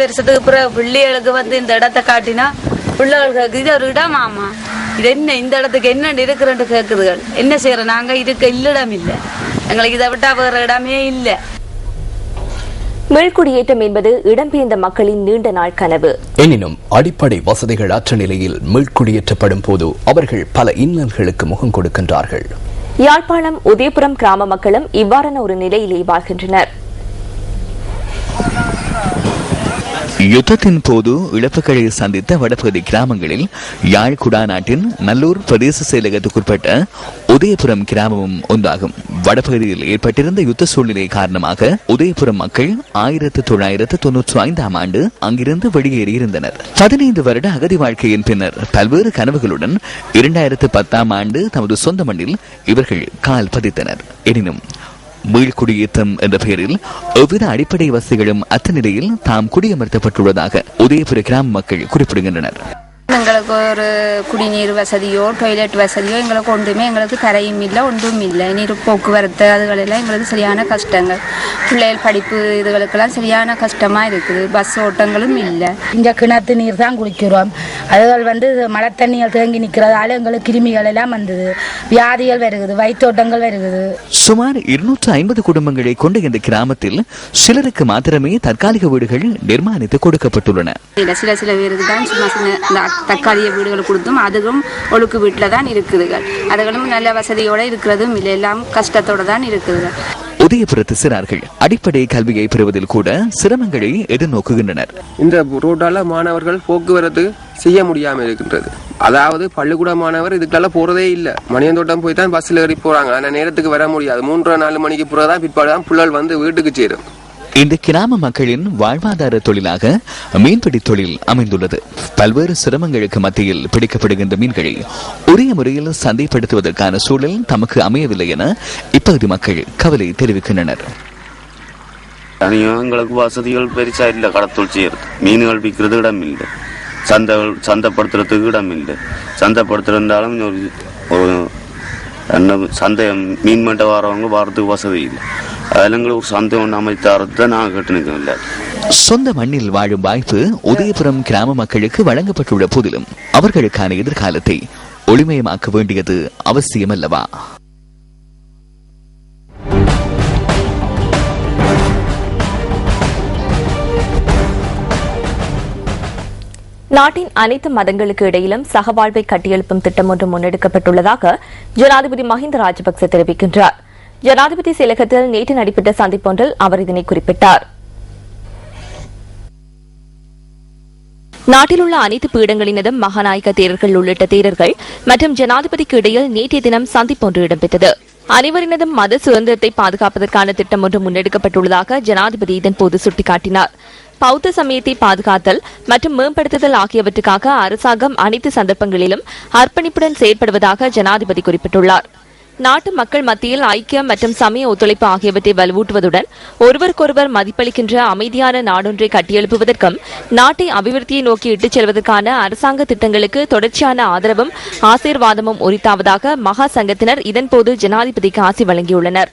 வருஷத்துக்கு பிறகு பிள்ளைகளுக்கு இந்த இடத்தை காட்டினா பிள்ளைகளுக்கு இது ஒரு இடம் ஆமா, இது என்ன இந்த இடத்துக்கு என்ன இருக்குன்னு கேட்குதுகள். என்ன செய்யறோம் நாங்க, இதுக்கு இல்லடம் இல்லை, எங்களுக்கு இதை விட்டா வேற இடமே இல்லை. மீள்குடியேற்றம் என்பது இடம்பெயர்ந்த மக்களின் நீண்ட நாள் கனவு. எனினும் அடிப்படை வசதிகள் அற்ற நிலையில் மீள்குடியேற்றப்படும் போது அவர்கள் பல இன்னல்களுக்கு முகம் கொடுக்கின்றார்கள். யாழ்ப்பாணம் உதயபுரம் கிராம மக்களும் இவ்வாறான ஒரு நிலையிலே வாழ்கின்றனர். யுத்தத்தின் போது இழப்புகளை சந்தித்த வடபகுதி கிராமங்களில் யாழ் குடாநாட்டின் நல்லூர் பிரதேச செயலகத்துக்குட்பட்ட உதயபுரம் கிராமமும் ஒன்றாகும். வடபகுதியில் ஏற்பட்டிருந்த யுத்த சூழ்நிலை காரணமாக உதயபுரம் மக்கள் 1995 ஆண்டு அங்கிருந்து வெளியேறியிருந்தனர். 15 வருட அகதி வாழ்க்கையின் பின்னர் பல்வேறு கனவுகளுடன் 2010 ஆண்டு தமது சொந்த மண்ணில் இவர்கள் கால் பதித்தனர். எனினும் மீள்குடியேற்றம் என்ற பெயரில் எவ்வித அடிப்படை வசதிகளும் அற்ற நிலையில் தாம் குடியமர்த்தப்பட்டுள்ளதாக உதயபுர கிராம மக்கள் குறிப்பிடுகின்றனர். எங்களுக்கு ஒரு குடிநீர் வசதியோ டாய்லெட் வசதியோ எங்களுக்கு ஒன்றுமே எங்களுக்கு தரையும் இல்லை, ஒன்றும் இல்லை. நீர் போக்குவரத்து அதுகளெல்லாம் எங்களுக்கு சரியான கஷ்டங்கள். பிள்ளைகள் படிப்பு இதுகளுக்கெல்லாம் சரியான கஷ்டமாக இருக்குது. பஸ் ஓட்டங்களும் இல்லை. இங்கே கிணத்து நீர் தான் குடிக்கிறோம். அதுகள் மழை தண்ணிகள் தேங்கி நிற்கிறதால எங்களுக்கு கிருமிகள் எல்லாம் வந்தது, வியாதிகள் வருகிறது, வயிற்றோட்டங்கள் வருகிறது. சுமார் 250 குடும்பங்களை கொண்ட இந்த கிராமத்தில் சிலருக்கு மாத்திரமே தற்காலிக வீடுகள் நிர்மாணித்து கொடுக்கப்பட்டுள்ளன. சில பேருக்கு தான் சும்மா தற்காலிக வீடுகள் கொடுத்தும் அதுவும் ஒழுக்கு வீட்டில் தான் இருக்குதுகள். அதுகளும் நல்ல வசதியோட இருக்கிறதும் இல்லை, எல்லாம் கஷ்டத்தோட தான் இருக்குதுகள். உதயபுரத்து சிறார்கள் அடிப்படை கல்வியை பெறுவதில் கூட சிரமங்களை எதிர்நோக்குகின்றனர். இந்த ரோட்டால மாணவர்கள் போக்குவரத்து செய்ய முடியாமல் இருக்கின்றது. அதாவது பள்ளிக்கூட மாணவர் இதுக்கெல்லாம் போறதே இல்லை. மணியந்தோட்டம் போய் தான் பஸ்ல ஏறி போறாங்க. ஆனால் நேரத்துக்கு வர முடியாது. 3-4 மணிக்கு பிறகுதான் பிற்பாடுதான் புள்ளல் வீட்டுக்கு சேரும். இந்த கிராம மக்களின் வாழ்வாதார தொழிலாக மீன்பிடி தொழில் அமைந்துள்ளது. பல்வேறு சிரமங்களுக்கு மத்தியில் பிடிக்கப்படுகின்ற மீன்களை உரிய முறையில் சந்தைப்படுத்துவதற்கான சூழல் தமக்கு அமையவில்லை என இப்பகுதி மக்கள் கவலை தெரிவிக்கின்றனர். எங்களுக்கு வசதிகள் பெருசா இல்லை. கடத்தொழில் செய்யறது, மீன்கள் விற்கிறது இடம் இல்லை, சந்தைப்படுத்துறதுக்கு இடம் இல்லை. சந்தைப்படுத்துறதாலும் ஒரு சந்தை மீன் மட்டை வரவங்க வாரத்துக்கு வசதி இல்லை. அதில் ஒரு சந்தை ஒன்று அமைத்தாரத்தை நான் கேட்டு நிற்கவில்லை. சொந்த மண்ணில் வாழும் வாய்ப்பு உதயபுரம் கிராம மக்களுக்கு வழங்கப்பட்டுள்ள போதிலும் அவர்களுக்கான எதிர்காலத்தை ஒளிமயமாக்க வேண்டியது அவசியமல்லவா? நாட்டின் அனைத்து மதங்களுக்கு இடையிலும் சகவாழ்வை கட்டியெழுப்பும் திட்டம் ஒன்று முன்னெடுக்கப்பட்டுள்ளதாக ஜனாதிபதி மஹிந்த ராஜபக்சே தெரிவிக்கின்றார். ஜனாதிபதி செயலகத்தில் நேற்று நடைபெற்ற சந்திப்பொன்றில் அவர் இதனை குறிப்பிட்டார். நாட்டில் உள்ள அனைத்து பீடங்களினதும் மகாநாயக தேரர்கள் உள்ளிட்ட தேரர்கள் மற்றும் ஜனாதிபதிக்கு இடையில் நேற்றைய தினம் சந்திப்பொன்று இடம்பெற்றது. அனைவரினதும் மத சுதந்திரத்தை பாதுகாப்பதற்கான திட்டம் ஒன்று முன்னெடுக்கப்பட்டுள்ளதாக ஜனாதிபதி இதன்போது சுட்டிக்காட்டினார். பௌத்த சமயத்தை பாதுகாத்தல் மற்றும் மேம்படுத்துதல் ஆகியவற்றுக்காக அரசாங்கம் அனைத்து சந்தர்ப்பங்களிலும் அர்ப்பணிப்புடன் செயற்படுவதாக ஜனாதிபதி குறிப்பிட்டுள்ளார். நாட்டு மக்கள் மத்தியில் ஐக்கியம் மற்றும் சமய ஒத்துழைப்பு ஆகியவற்றை வலுவூட்டுவதுடன் ஒருவருக்கொருவர் மதிப்பளிக்கின்ற அமைதியான நாடொன்றை கட்டியெழுப்புவதற்கும் நாட்டை அபிவிருத்தியை நோக்கி இட்டுச் செல்வதற்கான அரசாங்க திட்டங்களுக்கு தொடர்ச்சியான ஆதரவும் ஆசீர்வாதமும் உரித்தாவதாக மகா சங்கத்தினர் இதன்போது ஜனாதிபதிக்கு ஆசி வழங்கியுள்ளனர்.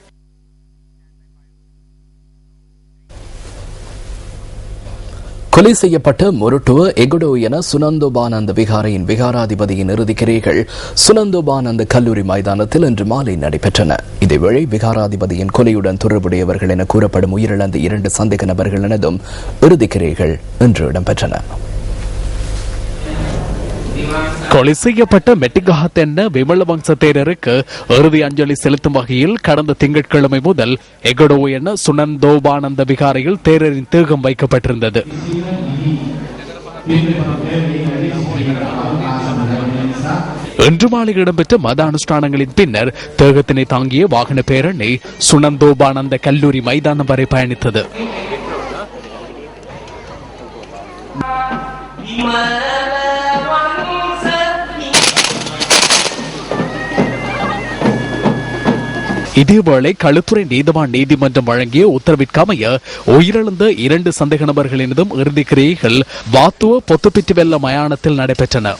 கொலை செய்யப்பட்ட மொரட்டுவ எகுடோ என சுனந்தோபானந்த விகாரையின் விகாராதிபதியின் இறுதிக்கிரைகள் சுனந்தோபானந்த கல்லூரி மைதானத்தில் இன்று மாலை நடைபெற்றன. இதேவேளை விகாராதிபதியின் கொலையுடன் தொடர்புடையவர்கள் என கூறப்படும் உயிரிழந்த 2 சந்தேக நபர்கள் எனதும் இறுதிக்கிரைகள் இன்று இடம்பெற்றன. கொலை செய்யப்பட்ட மெட்டிகஹத் என்ற விமல வம்ச தேரருக்கு இறுதி அஞ்சலி செலுத்தும் வகையில் கடந்த திங்கட்கிழமை முதல் எகடோ என சுனந்தோபானந்த விகாரையில் தேரரின் தேகம் வைக்கப்பட்டிருந்தது. இன்று மாலை இடம்பெற்ற மத அனுஷ்டானங்களின் பின்னர் தேகத்தினை தாங்கிய வாகன பேரணி சுனந்தோபானந்த கல்லூரி மைதானம் வரை பயணித்தது. இதேவேளை களுத்துறை நீதவான் நீதிமன்றம் வழங்கிய உத்தரவிற்கமைய உயிரிழந்த 2 சந்தேக நபர்களினதும் இறுதிக்கிரியைகள் வாத்துவ பொத்துப்பிட்டு வெள்ள மயானத்தில் நடைபெற்றன.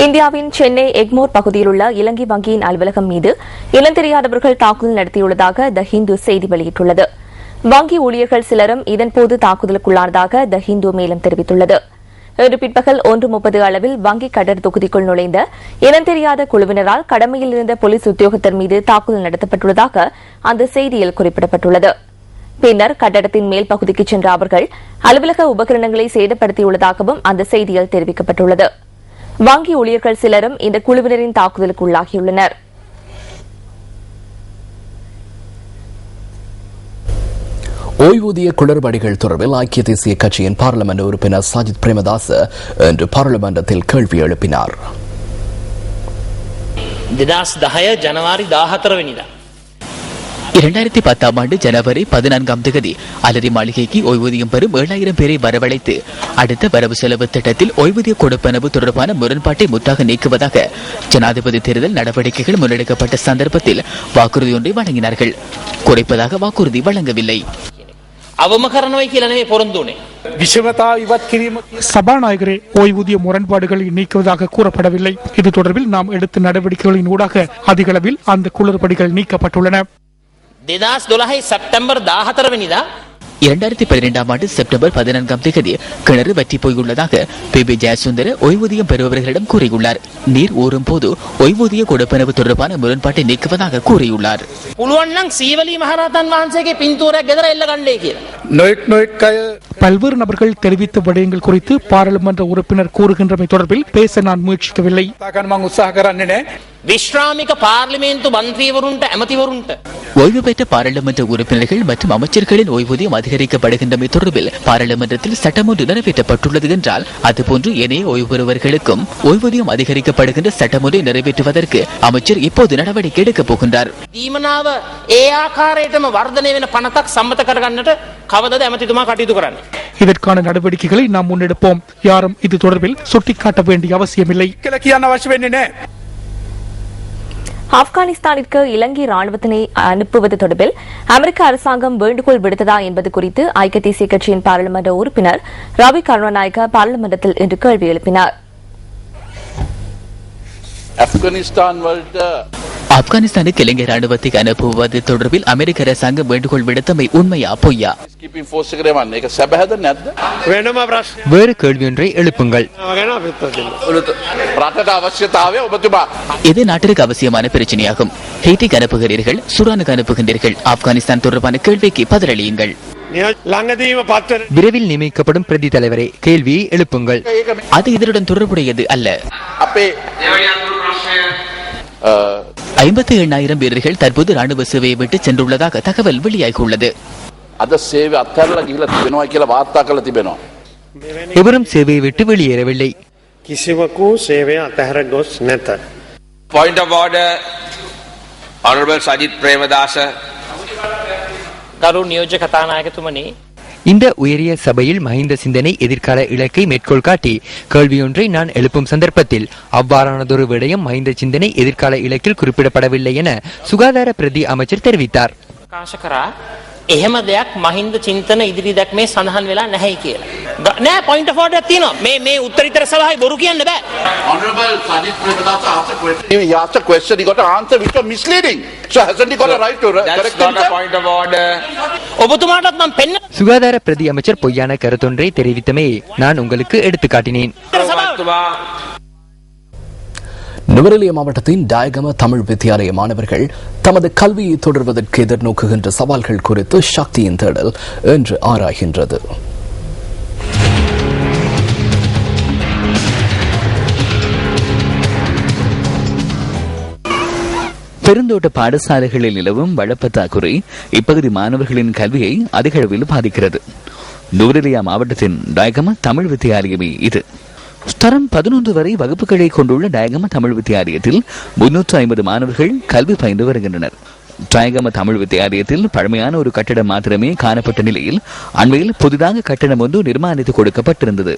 இந்தியாவின் சென்னை எக்மோர் பகுதியில் உள்ள இலங்கை வங்கியின் அலுவலகம் மீது இனம் தெரியாதவர்கள் தாக்குதல் நடத்தியுள்ளதாக த ஹிந்து செய்தி வெளியிட்டுள்ளது. வங்கி ஊழியர்கள் சிலரும் இதன்போது தாக்குதலுக்குள்ளானதாக த ஹிந்து மேலும் தெரிவித்துள்ளது. இன்று பிற்பகல் 1:30 அளவில் வங்கி கடர் தொகுதிக்குள் நுழைந்த இனம் தெரியாத குழுவினரால் கடமையில் இருந்த போலீஸ் உத்தியோகத்தர் மீது தாக்குதல் நடத்தப்பட்டுள்ளதாக அந்த செய்தியில் குறிப்பிடப்பட்டுள்ளது. பின்னர் கட்டடத்தின் மேல் பகுதிக்கு சென்ற அவர்கள் அலுவலக உபகரணங்களை சேதப்படுத்தியுள்ளதாகவும் அந்த செய்தியில் தெரிவிக்கப்பட்டுள்ளது. வங்கி ஊழியர்கள் சிலரும் இந்த குழுவினரின் தாக்குதலுக்கு உள்ளாகியுள்ளனர். ஓய்வூதிய குளறுபடிகள் தொடர்பில் ஐக்கிய தேசிய கட்சியின் பாராளுமன்ற உறுப்பினர் சஜித் பிரேமதாச இன்று பாராளுமன்றத்தில் கேள்வி எழுப்பினார். 2010 ஜனவரி 14 2010 ஆண்டு ஜனவரி 14 அலரி மாளிகைக்கு ஓய்வூதியம் பெறும் 7000 பேரை வரவழைத்து அடுத்த வரவு செலவு திட்டத்தில் ஓய்வூதிய கொடுப்பனவு தொடர்பான முரண்பாட்டை முற்றாக நீக்குவதாக ஜனாதிபதி தேர்தல் நடவடிக்கைகள் முன்னெடுக்கப்பட்ட சந்தர்ப்பத்தில் வாக்குறுதி ஒன்றை வழங்கினார்கள். குறைப்பதாக வாக்குறுதி வழங்கவில்லை. சபாநாயகரே, ஓய்வூதிய முரண்பாடுகளை நீக்குவதாக கூறப்படவில்லை. இது தொடர்பில் நாம் எடுத்த நடவடிக்கைகளின் ஊடாக அதிக அளவில் அந்த குளறுபடிகள் நீக்கப்பட்டுள்ளன. 2012 செப்டம்பர் 14 2012 ஆண்டு செப்டம்பர் 14 கிணறு வற்றி போயுள்ளதாக பி ஜெயசுந்தர ஓய்வூதியம் பெறுபவர்களிடம் கூறியுள்ளார். நீர் ஊறும் போது ஓய்வூதிய கொடுப்பனவு தொடர்பான முரண்பாட்டை நீக்குவதாக கூறியுள்ளார். பல்வேறு நபர்கள் தெரிவித்த விடயங்கள் குறித்து பாராளுமன்ற உறுப்பினர் கூறுகின்றமை தொடர்பில் பேச நான் முயற்சிக்கவில்லை. விஸ்ராமிக பார்லிமென்ட் மந்திரிவருண்ட அமதிவருண்ட ஓய்வு பெற்ற பாராளுமன்ற உறுப்பினர்கள் மற்றும் அமைச்சர்களின் ஓய்வூதியம் அதிகரிக்கப்படுகின்றமை தொடர்பில் பாராளுமன்றத்தில் சட்டம் ஒன்று நிறைவேற்றப்பட்டுள்ளது என்றால் அதுபோன்று ஏனைய ஓய்வு பெறுவர்களுக்கும் ஓய்வூதியம் அதிகரிக்கப்படுகின்ற சட்டம் ஒன்றை நிறைவேற்றுவதற்கு அமைச்சர் இப்போது நடவடிக்கை எடுக்கப் போகின்றார். දීමනාව ඒ ආකාරයටම වර්ධනය වෙන පනතක් සම්මත කරගන්නට කවදද ඇමතිතුමා කටයුතු කරන්නේ? இதற்கான நடவடிக்கைகளை நாம் முன்னெடுப்போம். யாரும் இது தொடர்பில் சுட்டிக்காட்ட வேண்டிய அவசியமில்லை. ஆப்கானிஸ்தானிற்கு இலங்கை ராணுவத்தினை அனுப்புவது தொடர்பில் அமெரிக்க அரசாங்கம் வேண்டுகோள் விடுத்ததா என்பது குறித்து ஐக்கிய தேசிய கட்சியின் பாராளுமன்ற உறுப்பினர் ரவி கருணாநாயக்க பாராளுமன்றத்தில் இன்று கேள்வி எழுப்பினார். ஆப்கானிஸ்தானுக்கு இலங்கை ராணுவத்தை அனுப்புவது தொடர்பில் அமெரிக்க அரசாங்கம் வேண்டுகோள் விடுத்தமை உண்மையா பொய்யா? வேறு கேள்வி ஒன்றை எழுப்புங்கள். இது நாட்டிற்கு அவசியமான பிரச்சனையாகும். ஹெய்டிக்கு அனுப்புகிறீர்கள், சூடானுக்கு அனுப்புகின்றீர்கள். ஆப்கானிஸ்தான் தொடர்பான கேள்விக்கு பதிலளியுங்கள். விரைவில் நியமிக்கப்படும் பிரதி தலைவரே, கேள்வியை எழுப்புங்கள். அது இதனுடன் தொடர்புடையது அல்ல. 58,000 வீரர்கள் தற்போது ராணுவ சேவையை விட்டு சென்றுள்ளதாக தகவல் வெளியாகியுள்ளது. எவரும் சேவையை விட்டு வெளியேறவில்லை. ගරු නියෝජ්‍ය කතානායකතුමනි, இந்த உயரிய சபையில் மஹிந்த சிந்தனை எதிர்கால இலக்கை மேற்கோள் காட்டி கேள்வியொன்றை நான் எழுப்பும் சந்தர்ப்பத்தில் அவ்வாறானதொரு விடயம் மஹிந்த சிந்தனை எதிர்கால இலக்கில் குறிப்பிடப்படவில்லை என சுகாதார பிரதி அமைச்சர் தெரிவித்தார். එහෙම දෙයක් මහින්ද චින්තන ඉදිරි දැක්මේ සඳහන් වෙලා නැහැ කියලා. නෑ, පොයින්ට් ඔෆ් ඕඩර් තියෙනවා. මේ උත්තරීතර සභාවේ බොරු කියන්න බෑ. Honorable Sajid Premadasa asked a question. He got an answer which was misleading. So hasn't he got a right to correct himself? That's not a point of order. ඔබතුමාටත් මම පෙන්න சுகாதார பிரதி அமைச்சர் பொய்யான கருத்தொன்றை தெரிவித்தமே நான் உங்களுக்கு எடுத்துக்காட்டினேன். நுவரெலியா மாவட்டத்தின் டயகம தமிழ் வித்தியாலய மாணவர்கள் தமது கல்வியை தொடர்வதற்கு எதிர்நோக்குகின்ற சவால்கள் குறித்து சக்தியின் தேடல் என்று ஆராய்கின்றது. பெருந்தோட்ட பாடசாலைகளில் நிலவும் வளப்பற்றாக்குறை இப்பகுதி மாணவர்களின் கல்வியை அதிக அளவில் பாதிக்கிறது. நுவரெலியா மாவட்டத்தின் டயகம தமிழ் வித்தியாலயமே இது. தரம் 11 வரை வகுப்புகளை கொண்டுள்ள டயகம தமிழ் வித்தியாலயத்தில் 350 மாணவர்கள் கல்வி பயின்று வருகின்றனர். டயகம தமிழ் வித்தியாலயத்தில் பழமையான ஒரு கட்டடம் மாத்திரமே காணப்பட்ட நிலையில் அண்மையில் புதிதாக கட்டடம் ஒன்று நிர்மாணித்து கொடுக்கப்பட்டிருந்தது.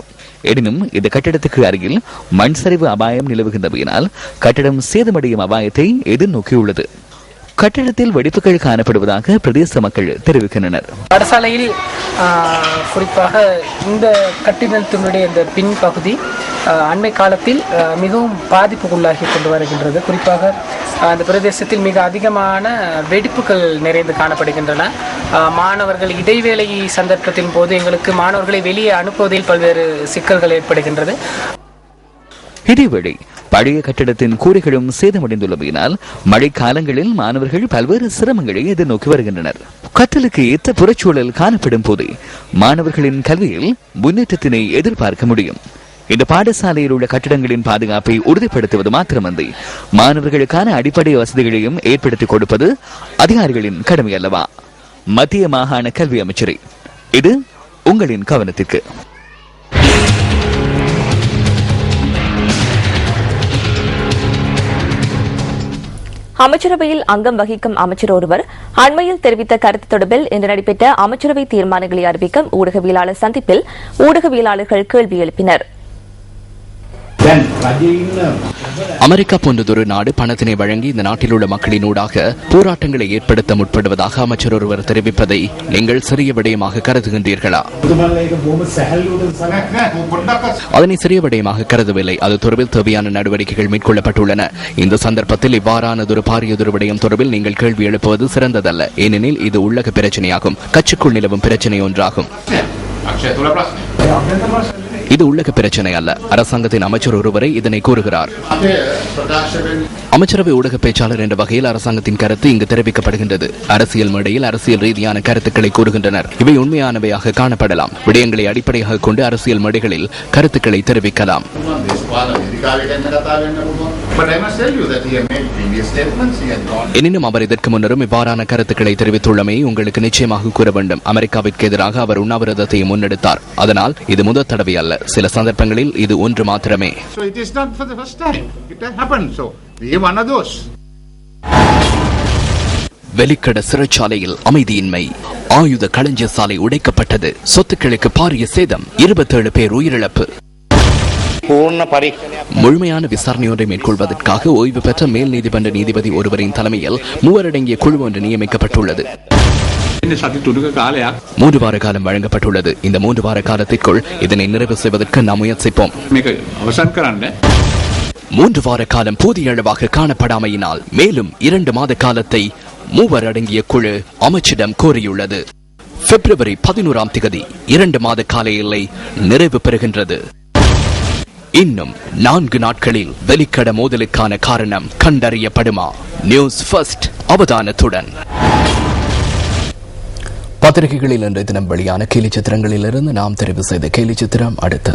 எனினும் இந்த கட்டடத்துக்கு அருகில் மண் சரிவு அபாயம் நிலவுகின்றமையினால் கட்டடம் சேதமடையும் அபாயத்தை எதிர்நோக்கியுள்ளது. கட்டடத்தில் வெடிப்புகள் காணப்படுவதாக பிரதேச மக்கள் தெரிவிக்கின்றனர். பாடசாலையில் குறிப்பாக இந்த கட்டிடத்தினுடைய இந்த பின்பகுதி அண்மை காலத்தில் மிகவும் பாதிப்புக்குள்ளாகி கொண்டு வருகின்றது. குறிப்பாக அந்த பிரதேசத்தில் மிக அதிகமான வெடிப்புகள் நிறைந்து காணப்படுகின்றன. மாணவர்கள் இடைவேளை சந்தர்ப்பத்தின் போது எங்களுக்கு மாணவர்களை வெளியே அனுப்புவதில் பல்வேறு சிக்கல்கள் ஏற்படுகின்றது. இதேவேளை பழைய கட்டிடத்தின் கூரைகளும் சேதமடைந்துள்ளமையினால் மழைக்காலங்களில் மாணவர்கள் பல்வேறு சிரமங்களை எதிர்நோக்கி வருகின்றனர். கற்றலுக்கு ஏற்ற புறச்சூழல் காணப்படும் போதே மாணவர்களின் கல்வியில் முன்னேற்றத்தினை எதிர்பார்க்க முடியும். இந்த பாடசாலையில் உள்ள கட்டிடங்களின் பாதுகாப்பை உறுதிப்படுத்துவது மாத்திரமன்றி மாணவர்களுக்கான அடிப்படை வசதிகளையும் ஏற்படுத்திக் கொடுப்பது அதிகாரிகளின் கடமை அல்லவா? மத்திய மாகாண கல்வி அமைச்சரே, இது உங்களின் கவனத்திற்கு. அமைச்சரவையில் அங்கம் வகிக்கும் அமைச்சர் ஒருவர் அண்மையில் தெரிவித்த கருத்து தொடர்பில் இன்று நடைபெற்ற அமைச்சரவை தீர்மானங்களை அறிவிக்கும் ஊடகவியலாளர் சந்திப்பில் ஊடகவியலாளர்கள் கேள்வி எழுப்பினர். அமெரிக்கா போன்றதொரு நாடு பணத்தினை வழங்கி இந்த நாட்டில் உள்ள மக்களின் ஊடாக போராட்டங்களை ஏற்படுத்த முற்படுவதாக அமைச்சர் ஒருவர் தெரிவிப்பதை நீங்கள் சிறிய விடயமாக கருதுகின்றீர்களா? அதனை சிறிய விடயமாக கருதவில்லை. அது தொடர்பில் தேவையான நடவடிக்கைகள் மேற்கொள்ளப்பட்டுள்ளன. இந்த சந்தர்ப்பத்தில் இவ்வாறானதொரு பாரியதொரு விடயம் தொடர்பில் நீங்கள் கேள்வி எழுப்புவது சிறந்ததல்ல. ஏனெனில் இது உள்ளக பிரச்சனையாகும், கட்சிக்குள் நிலவும் பிரச்சனை ஒன்றாகும். இது உள்ளக பிரச்சனை அல்ல. அரசாங்கத்தின் அமைச்சர் ஒருவரை இதனை கூறுகிறார். அமைச்சரவை ஊடக பேச்சாளர் என்ற வகையில் அரசாங்கத்தின் கருத்து இங்கு தெரிவிக்கப்படுகின்றது. அரசியல் மேடையில் அரசியல் ரீதியான கருத்துக்களை கூறுகின்றனர். இவை உண்மையானவையாக காணப்படலாம். விடயங்களை அடிப்படையாக கொண்டு அரசியல் மேடைகளில் கருத்துக்களை தெரிவிக்கலாம். எனினும் அவர் இதற்கு முன்னரும் இவ்வாறான கருத்துக்களை தெரிவித்துள்ளமையை உங்களுக்கு நிச்சயமாக கூற வேண்டும். அமெரிக்காவிற்கு எதிராக அவர் உண்ணாவிரதத்தை முன்னெடுத்தார். அதனால் இது முதல் தடவை அல்ல. சில சந்தர்ப்பங்களில் இது ஒன்று மாத்திரமே. வெலிக்கட சிறைச்சாலையில் அமைதியின்மை. ஆயுத களஞ்சிய சாலை உடைக்கப்பட்டது. சொத்துக்களுக்கு பாரிய சேதம். 27 பேர் உயிரிழப்பு. முழுமையான விசாரணை ஒன்றை மேற்கொள்வதற்காக ஓய்வு பெற்ற மேல் நீதிமன்ற நீதிபதி ஒருவரின் தலைமையில் 3 அடங்கிய குழு ஒன்று நியமிக்கப்பட்டுள்ளது. 3 வார காலம் வழங்கப்பட்டுள்ளது. இந்த 3 வார காலத்திற்குள் இதனை நிறைவு செய்வதற்கு நாம் முயற்சிப்போம். 3 வார காலம் போதிய அளவாக காணப்படாமையினால் மேலும் 2 மாத காலத்தை 3 அடங்கிய குழு அமைச்சிடம் கோரியுள்ளது. பிப்ரவரி 11ஆம் தேதி 2 மாத கால எல்லை நிறைவு பெறுகின்றது. இன்னும் 4 நாட்களில் வெலிக்கட மோதலுக்கான காரணம் கண்டறியப்படுமா? நியூஸ் ஃபர்ஸ்ட் அவதானத்துடன். பத்திரிகைகளில் இன்றைய தினம் வெளியான கேலி சித்திரங்களிலிருந்து நாம் தெரிவு செய்த கேலி சித்திரம் அடுத்து.